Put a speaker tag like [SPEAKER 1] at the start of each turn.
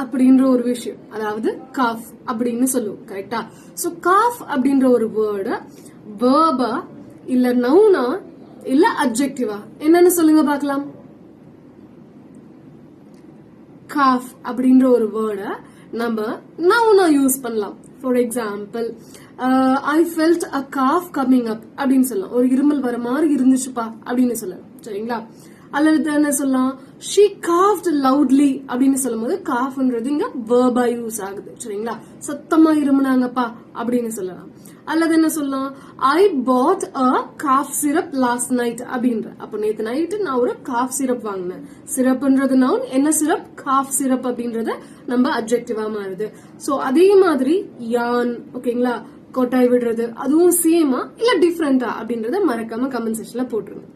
[SPEAKER 1] அப்படின்ற ஒரு விஷயம், அதாவது காஃப் அப்படின்னு சொல்லுவோம். கரெக்டா? சோ காஃப் அப்படின்ற ஒரு வேர்டு வேர்பா இல்ல நவுனா இல்ல அட்ஜெக்டிவா? என்னன்னு சொல்லுங்க பாக்கலாம். காஃப் அப்படின்ற ஒரு வேர்ட நம்ம நவுனா யூஸ் பண்ணலாம். For example, I felt a cough coming up அப்படின்னு சொல்லலாம். ஒரு இருமல் வர மாதிரி இருந்துச்சுப்பா அப்படின்னு சொல்லலாம். சரிங்களா? அல்லது என்ன சொல்லலாம், she coughed loudly அப்படின்னு சொல்லும் போது காஃப்ன்றது இங்க வேர்பா யூஸ் ஆகுது. சரிங்களா? சத்தமா இருமுனாங்கப்பா அப்படின்னு சொல்லலாம். அல்லது என்ன சொல்லலாம், ஐ பாட் அ காஃப் சிரப் லாஸ்ட் நைட் அப்படின்ற. அப்ப நேத்து நைட்டு நான் ஒரு காஃப் சிரப் வாங்கினேன். சிரப்ன்றது நவுன், என்ன சிரப்? காஃப் சிரப் அப்படின்றத நம்ம அட்ஜெக்டிவா மாறுது. சோ அதே மாதிரி யான், ஓகேங்களா, கொட்டாய் விடுறது, அதுவும் சேமா இல்ல டிஃபரெண்டா அப்படின்றத மறக்காம கமெண்ட் செக்ஷன்ல போட்டுருங்க.